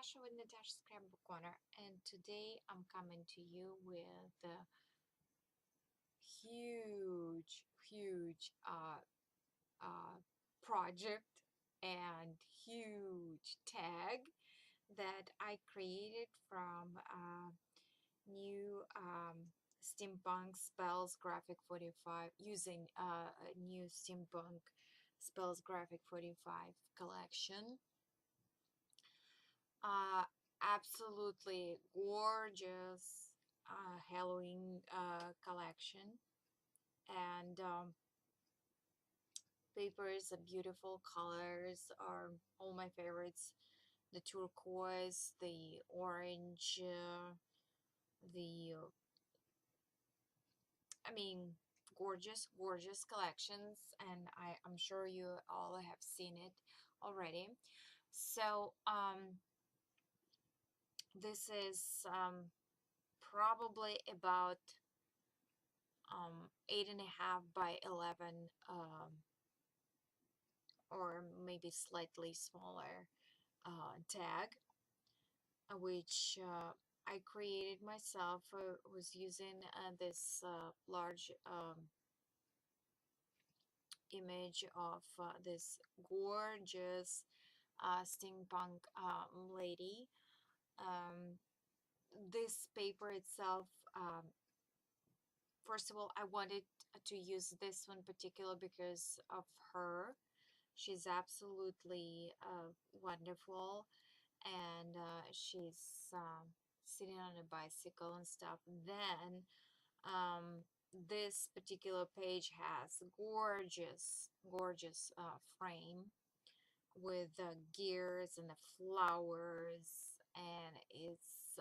Natasha with Natasha's Scrapbook Corner, and today I'm coming to you with a huge project and huge tag that I created from new Steampunk Spells Graphic 45 using a new Steampunk Spells Graphic 45 collection. Uh, Absolutely gorgeous Halloween collection, and papers, the beautiful colors are all my favorites. The turquoise, the orange, the I mean, gorgeous collections, and I'm sure you all have seen it already. So this is probably about 8.5 by 11, or maybe slightly smaller tag, which I created myself. I was using this large image of this gorgeous steampunk lady. Um, this paper itself, first of all, I wanted to use this one particular because of her. She's absolutely wonderful, and she's sitting on a bicycle and stuff. Then this particular page has gorgeous frame with the gears and the flowers, and it's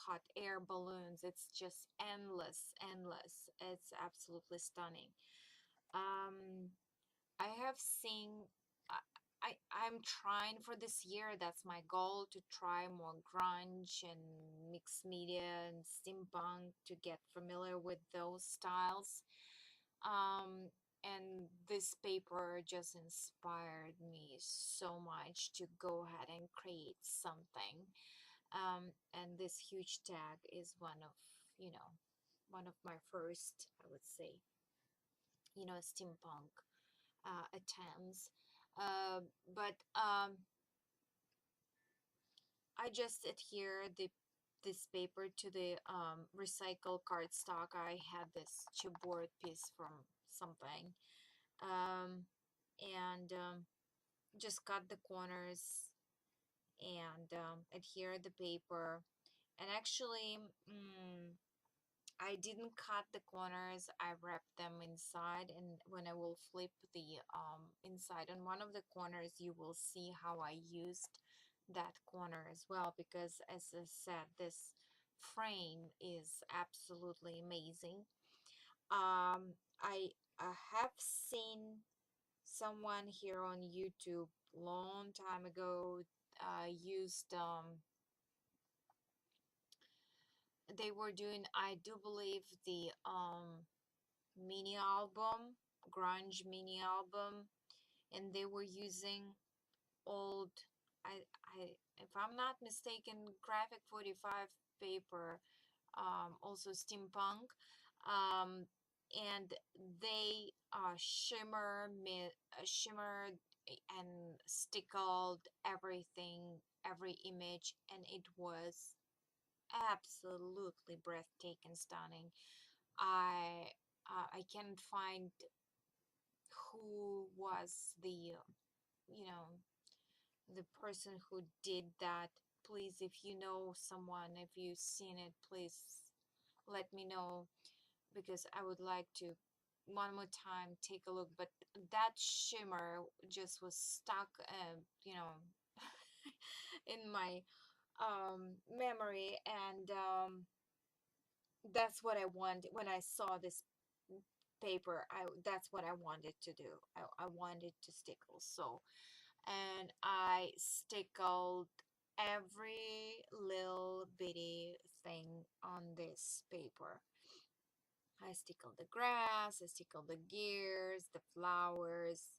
hot air balloons. It's just endless. It's absolutely stunning. um I have seen, I'm trying for this year, that's my goal, to try more grunge and mixed media and steampunk to get familiar with those styles. And this paper just inspired me so much to go ahead and create something. And this huge tag is one of, you know, one of my first, I would say, steampunk attempts. Uh, but I just adhere this paper to the recycled cardstock. I had this chipboard piece from something, um, and just cut the corners and adhere the paper. And actually, I didn't cut the corners. I wrapped them inside, and when I will flip the inside on one of the corners, you will see how I used that corner as well, because as I said, this frame is absolutely amazing. I have seen someone here on YouTube long time ago used they were doing, I do believe, the mini album, grunge mini album, and they were using old, I if I'm not mistaken, graphic 45 paper, also steampunk, um, and they shimmered and stickled everything, every image, and it was absolutely breathtaking, stunning. I I can't find who was the the person who did that. Please, if you know someone, if you've seen it, please let me know, because I would like to one more time take a look. But that shimmer just was stuck, in my memory, and that's what I wanted when I saw this paper. That's what I wanted to do. I wanted to stickle. So, and I stickled every little bitty thing on this paper. I stickled the grass, I stickled the gears, the flowers,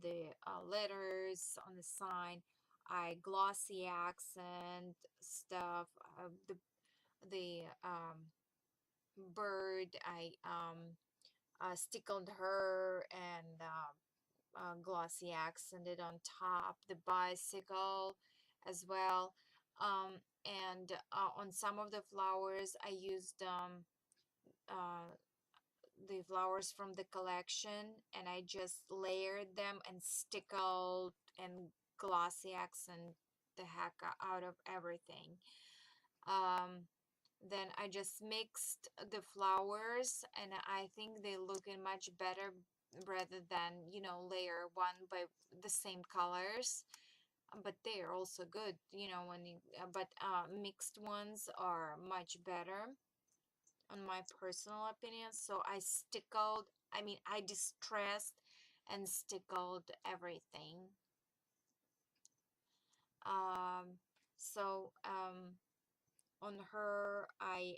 the letters on the sign. I glossy accent stuff. The bird, I stickled her and glossy accented on top. The bicycle as well. And on some of the flowers, I used uh, the flowers from the collection, and I just layered them and stickled and glossy accent the heck out of everything. Um, then I just mixed the flowers, and I think they look much better rather than, layer one by the same colors. But they are also good, when you, but mixed ones are much better on my personal opinion. So I distressed and stickled everything. Um, so on her, I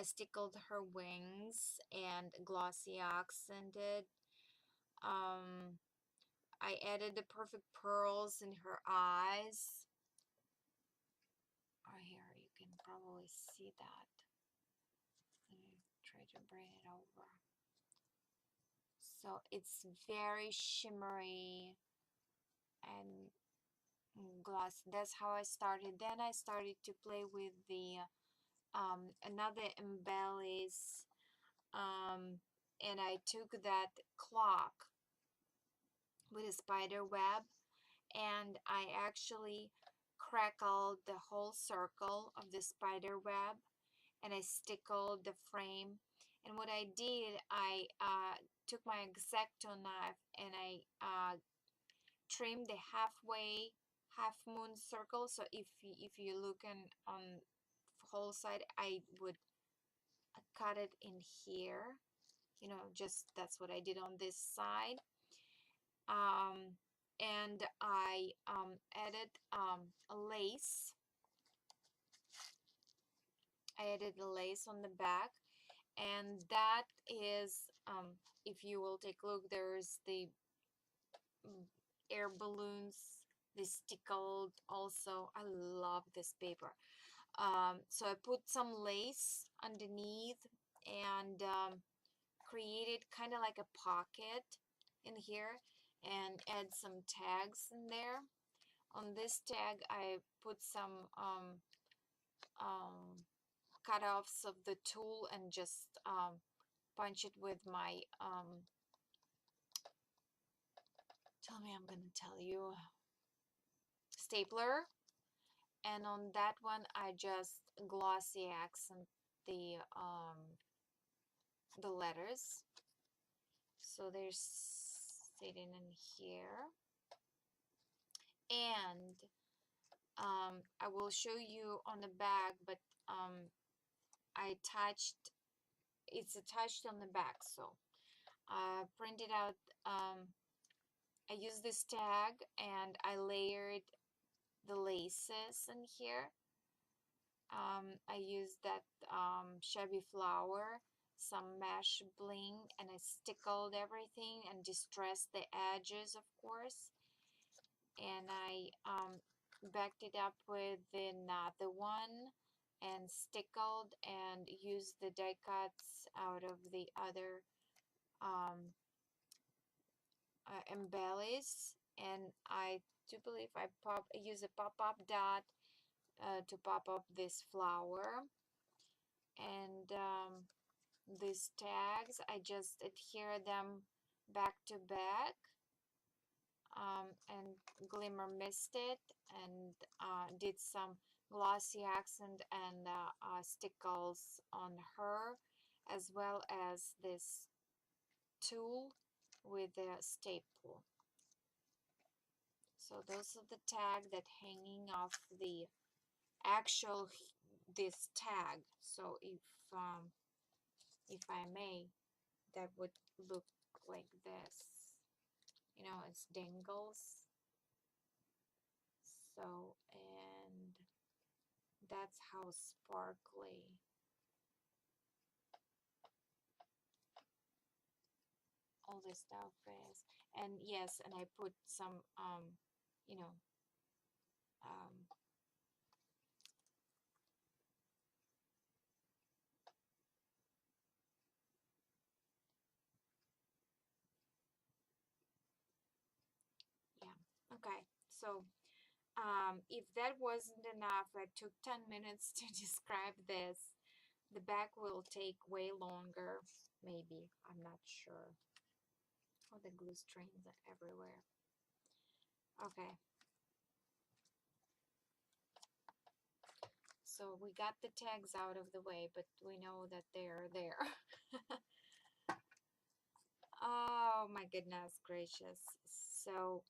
stickled her wings and glossy accented. Um, I added the perfect pearls in her eyes. Oh, here you can probably see that. Let me try to bring it over. So it's very shimmery and glossy. That's how I started. Then I started to play with the another embellish, and I took that clock with a spider web, and I actually crackled the whole circle of the spider web, and I stickled the frame. And what I did, I took my X-Acto knife and I trimmed the half moon circle. So if you look on whole side, I would cut it in here. Just that's what I did on this side. And I added a lace. I added a lace on the back, and that is, if you will take a look, there's the mm, air balloons, the stickled also. I love this paper. So I put some lace underneath and created kind of like a pocket in here and add some tags in there. On this tag, I put some um, cut-offs of the tool and just punch it with my tell me, I'm gonna tell you, stapler. And on that one, I just glossy accent the letters. So they're sitting in here. And I will show you on the back, but I attached, it's attached on the back. So I printed out, I used this tag and I layered the laces in here. I used that shabby flower, some mesh bling, and I stickled everything and distressed the edges, of course. And I backed it up with another one and stickled and used the die cuts out of the other um, embellish. And I do believe I use a pop-up dot to pop up this flower. And these tags, I just adhere them back to back, and glimmer mist it and did some glossy accent and stickles on her, as well as this tool with the staple. So those are the tag that hanging off the actual this tag. So if I may, that would look like this. It's dangles. So, and that's how sparkly all this stuff is. And yes, and I put some you know Um, yeah. Okay. So, if that wasn't enough, I took 10 minutes to describe this. The back will take way longer, maybe. I'm not sure. Oh, the glue strings are everywhere. Okay. So we got the tags out of the way, but we know that they're there. Oh my goodness gracious. So,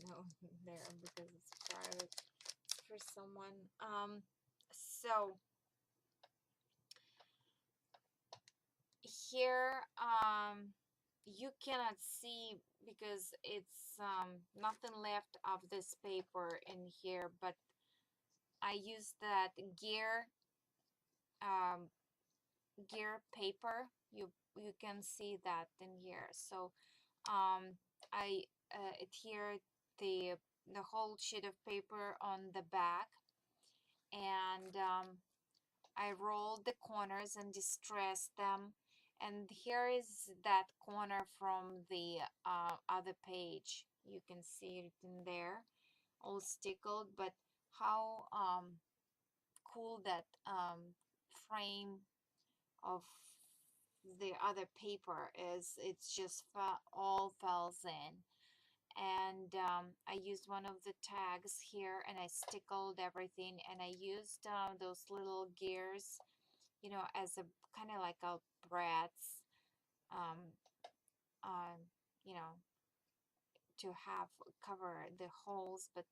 no, there because it's private for someone. So here, you cannot see because it's nothing left of this paper in here, but I use that um, gear paper. You can see that in here. So I adhere the the whole sheet of paper on the back, and I rolled the corners and distressed them. And here is that corner from the other page. You can see it in there, all stickled. But how cool that frame of the other paper is. It's just all falls in. And I used one of the tags here, and I stickled everything, and I used those little gears, as a kind of like a brads, um, um, you know, to have cover the holes, but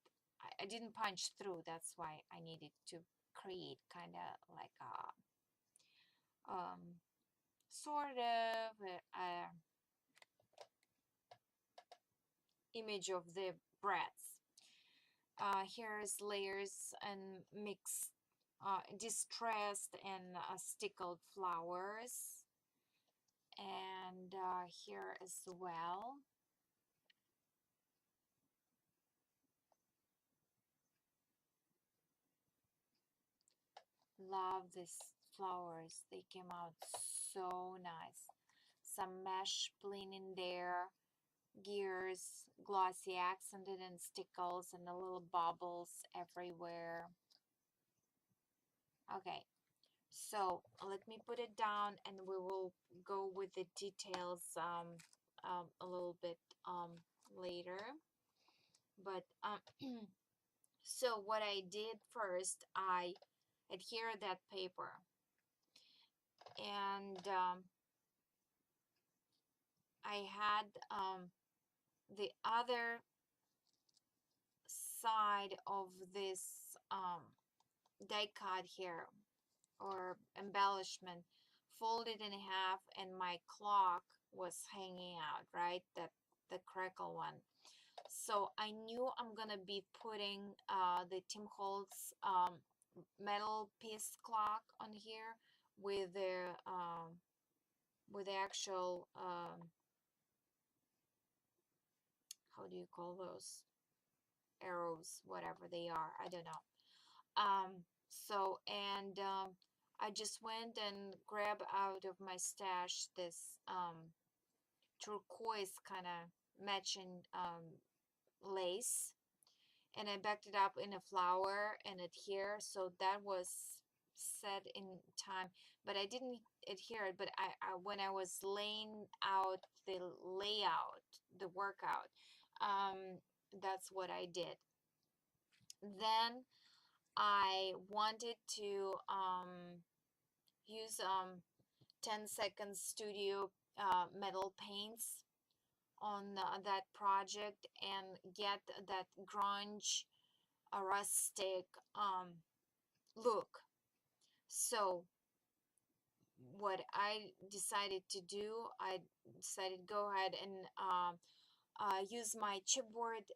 I didn't punch through. That's why I needed to create kind of like um, sort of a image of the brads. Here's layers and mixed, distressed and stickled flowers, and here as well. Love these flowers. They came out so nice. Some mesh plain in there, gears, glossy accented and stickles, and the little bubbles everywhere. Okay, so let me put it down, and we will go with the details a little bit later. But so what I did first, I adhered that paper, and I had the other side of this die cut here, or embellishment, folded in half, and my clock was hanging out, right? That the crackle one. So I knew I'm gonna be putting the Tim Holtz metal piece clock on here with the actual how do you call those arrows, whatever they are, I don't know. So, and I just went and grabbed out of my stash this turquoise kind of matching lace, and I backed it up in a flower and adhere. So that was set in time, but I didn't adhere it. But I when I was laying out the layout, the workout, that's what I did. Then I wanted to use 10-second studio metal paints on that project and get that grunge, rustic look. So what I decided to do, I decided to go ahead and use my chipboard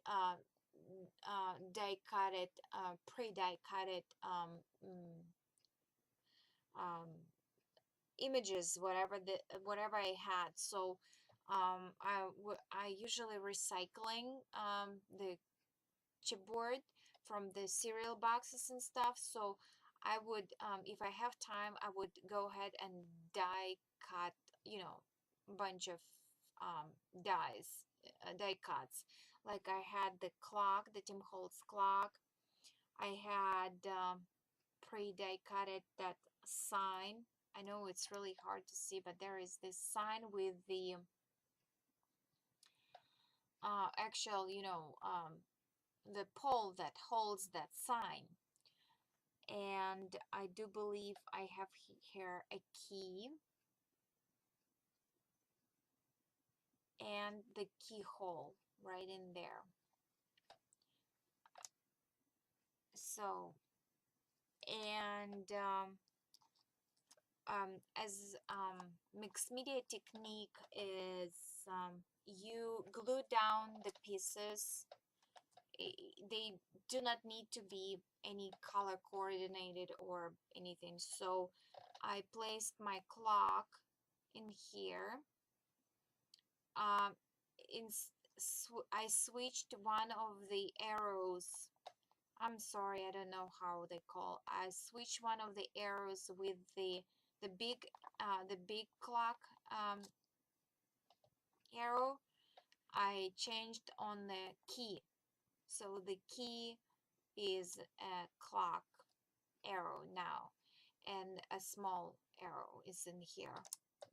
die cut it, pre-die cut it um, images, whatever I had. So I usually recycling the chipboard from the cereal boxes and stuff. So I would, if I have time, I would go ahead and die cut, you know, bunch of um, dies, die cuts. Like I had the clock, the Tim Holtz clock. I had pre-die cutted that sign. I know it's really hard to see, but there is this sign with the actual, the pole that holds that sign. And I do believe I have here a key and the keyhole right in there. So, and as mixed media technique is, you glue down the pieces. They do not need to be any color coordinated or anything. So I placed my clock in here. um, I switched one of the arrows. I'm sorry, I don't know how they call. I switched one of the arrows with the big clock arrow. I changed on the key, so the key is a clock arrow now, and a small arrow is in here,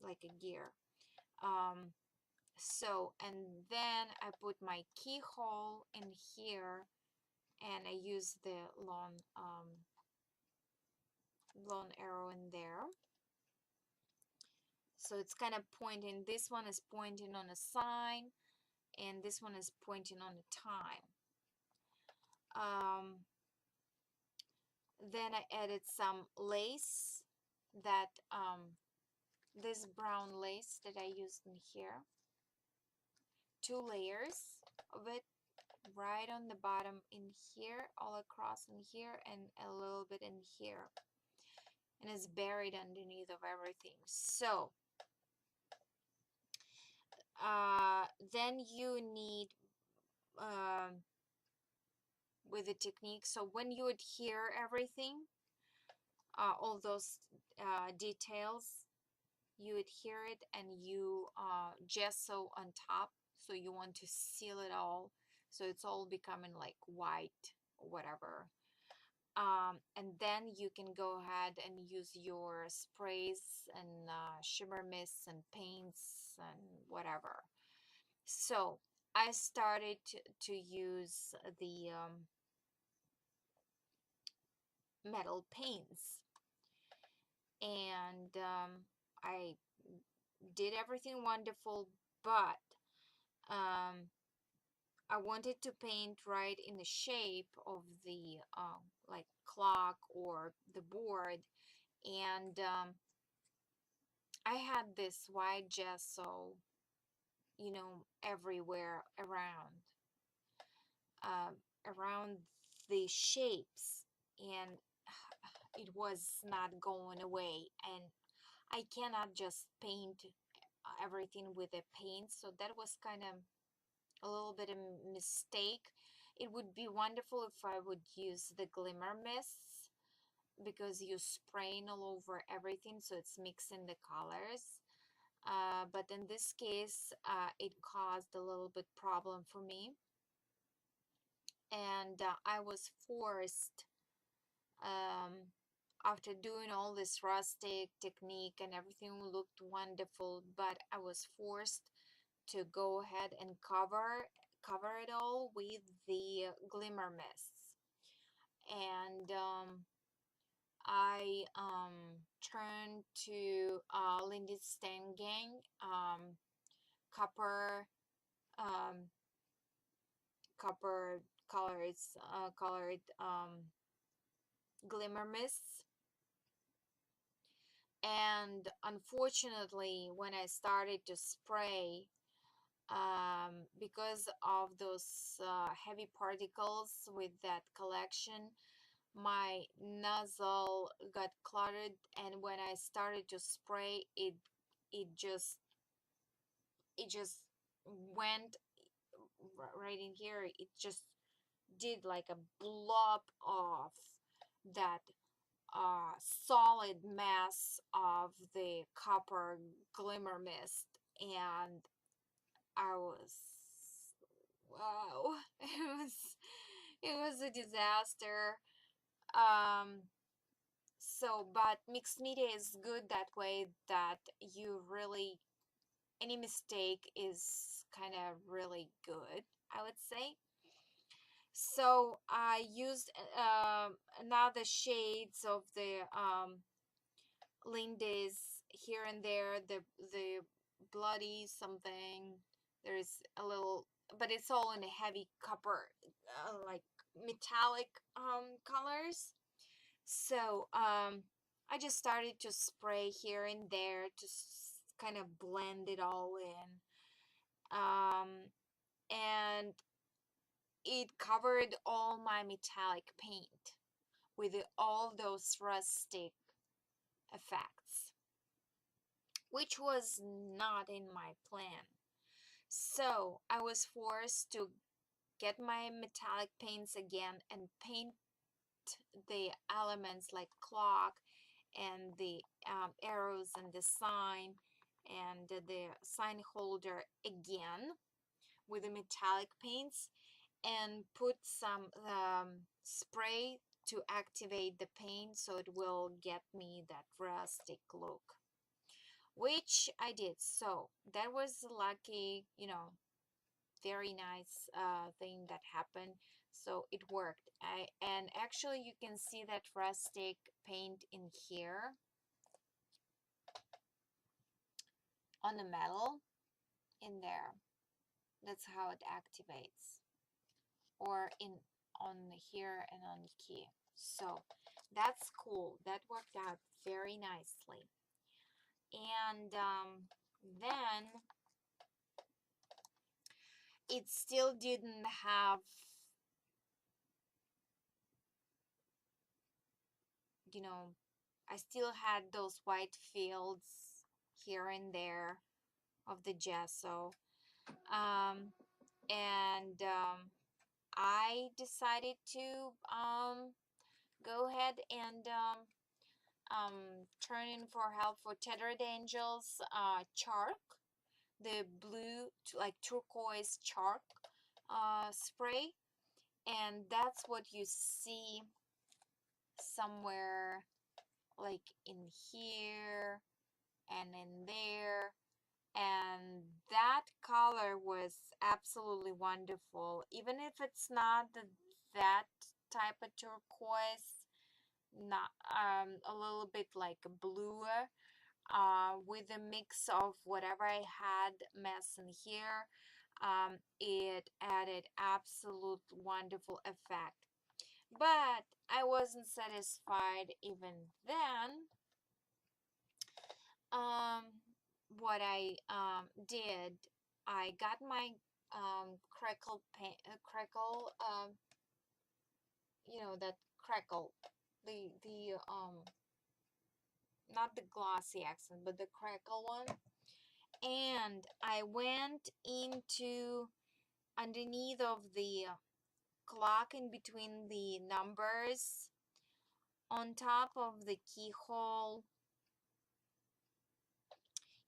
like a gear. So, and then I put my keyhole in here, and I use the long arrow in there. So it's kind of pointing. This one is pointing on a sign, and this one is pointing on a time. Then I added some lace, that this brown lace that I used in here. 2 layers of it, right on the bottom in here, all across in here, and a little bit in here, and it's buried underneath of everything. So then you need with the technique, so when you adhere everything, all those details, you adhere it, and you gesso on top. So you want to seal it all, so it's all becoming like white or whatever. And then you can go ahead and use your sprays and shimmer mists and paints and whatever. So I started to use the metal paints, and I did everything wonderful, but I wanted to paint right in the shape of the like clock or the board, and I had this white gesso, everywhere around the shapes, and it was not going away, and I cannot just paint everything with a paint, so that was kind of a little bit of a mistake. It would be wonderful if I would use the glimmer mists, because you spraying all over everything, so it's mixing the colors. But in this case, it caused a little bit problem for me, and I was forced, um, after doing all this rustic technique and everything looked wonderful, but I was forced to go ahead and cover it all with the glimmer mists. And I turned to Lindy Stangang copper um, copper colored glimmer mists. And unfortunately, when I started to spray, because of those heavy particles with that collection. My nozzle got cluttered, and when I started to spray it, it just it just went right in here. It just did like a blob of that solid mass of the copper glimmer mist, and I was, wow, it was a disaster. Um, but mixed media is good that way, that you really, any mistake is kind of really good, I would say. So I used another shades of the Lindy's here and there, the bloody something. There's a little, but it's all in a heavy copper, like metallic colors. So I just started to spray here and there to kind of blend it all in. And it covered all my metallic paint with all those rustic effects, which was not in my plan. So I was forced to get my metallic paints again and paint the elements like clock and the arrows and the sign and the sign holder again with the metallic paints, and put some spray to activate the paint so it will get me that rustic look, which I did. So that was lucky, very nice thing that happened. So it worked. And actually you can see that rustic paint in here on the metal in there. That's how it activates. Or in on here and on the key. So that's cool. That worked out very nicely. And then it still didn't have, you know, I still had those white fields here and there of the gesso. Um, and I decided to go ahead and turn in for help for Tethered Angels chalk, the blue, like turquoise chalk spray. And that's what you see somewhere like in here and in there. And that color was absolutely wonderful, even if it's not that type of turquoise, not a little bit like bluer, with a mix of whatever I had mess in here. It added absolute wonderful effect. But I wasn't satisfied even then. What I did, I got my crackle paint, crackle, that crackle, the not the glossy accent, but the crackle one. And I went into underneath of the clock, in between the numbers, on top of the keyhole,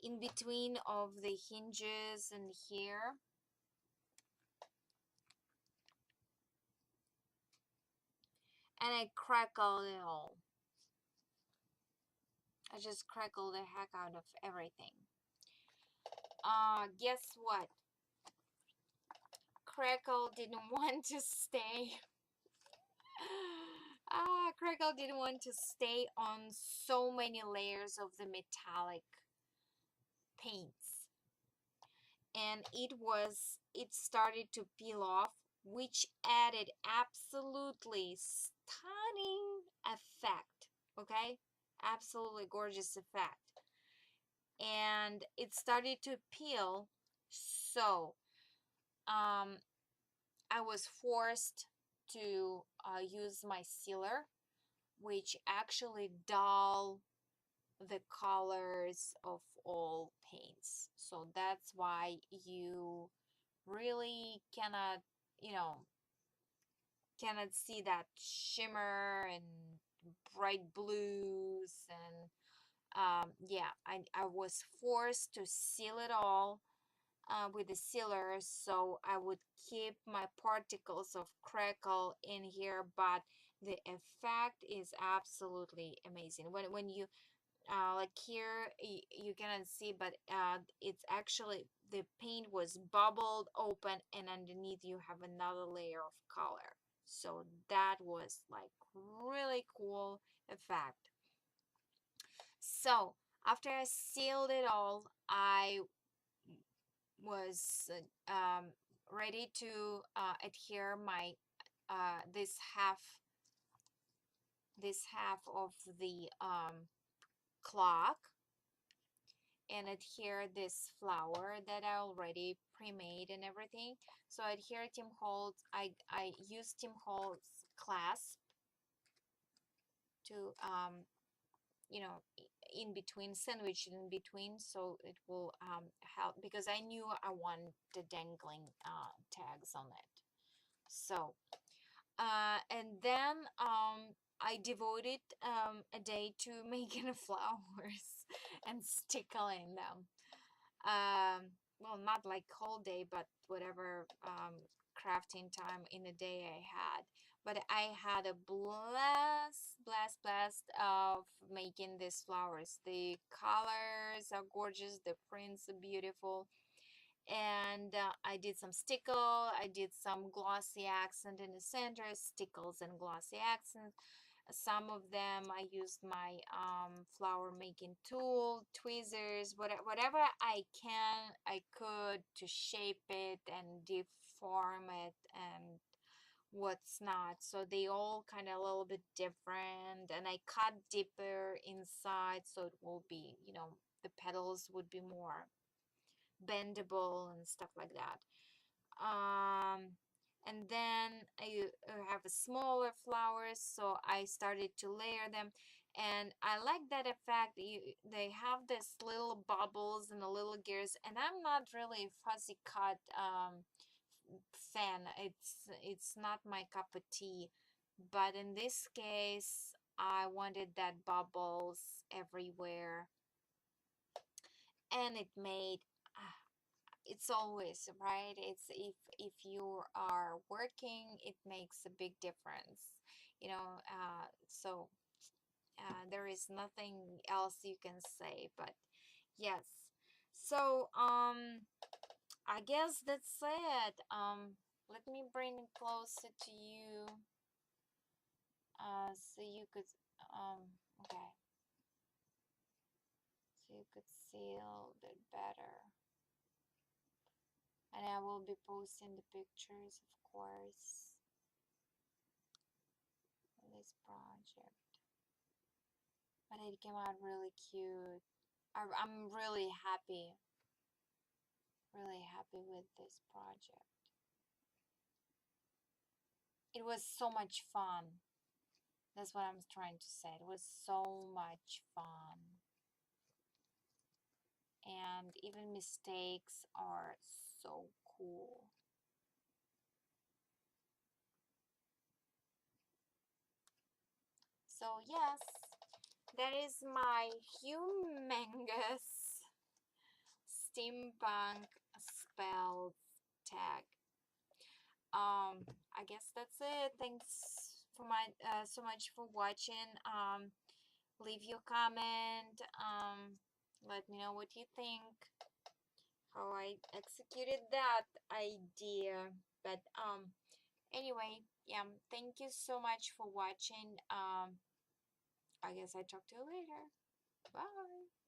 in between of the hinges and here. And I crackled it all. I just crackled the heck out of everything. Guess what? Crackle didn't want to stay. Crackle didn't want to stay on so many layers of the metallic paints. And it started to peel off, which added absolutely stunning effect. Okay? Absolutely gorgeous effect. And it started to peel So um, I was forced to use my sealer, which actually dull the colors of all paints. So that's why you really cannot, you know, cannot see that shimmer and bright blues. And yeah, I was forced to seal it all with the sealer, so I would keep my particles of crackle in here, but the effect is absolutely amazing. When you like here, you cannot see, but it's actually the paint was bubbled open, and underneath you have another layer of color. So that was like really cool effect. So after I sealed it all, I was ready to adhere my this half of the clock, and adhere this flower that I already pre-made and everything. So I adhere Tim Holtz. I use Tim Holtz clasp to you know, in between, sandwich in between, so it will help, because I knew I want the dangling tags on it. So and then I devoted a day to making flowers and stickling them. Well, not like whole day, but whatever crafting time in a day I had. But I had a blast of making these flowers. The colors are gorgeous, the prints are beautiful, and I did some stickle, I did some glossy accent in the center, stickles and glossy accents. Some of them I used my flower making tool, tweezers, whatever I could to shape it and deform it and what's not. So they all kind of a little bit different, and I cut deeper inside, so it will be, you know, the petals would be more bendable and stuff like that. And then I have a smaller flowers, so I started to layer them, and I like that effect. They have this little bubbles and the little gears, and I'm not really fuzzy cut fan. It's not my cup of tea, but in this case I wanted that bubbles everywhere, and it made it's always right. It's if you are working, it makes a big difference, you know. So there is nothing else you can say, but yes. So I guess that's it. Let me bring it closer to you so you could okay, so you could see a little bit better. And I will be posting the pictures, of course, of this project. But it came out really cute. I'm really happy with this project. It was so much fun. That's what I'm trying to say. It was so much fun. And even mistakes are so cool. So yes, that is my humongous steampunk spell tag. I guess that's it. Thanks for so much for watching. Leave your comment. Let me know what you think, how I executed that idea. But anyway, yeah, thank you so much for watching. I guess I talk to you later. Bye.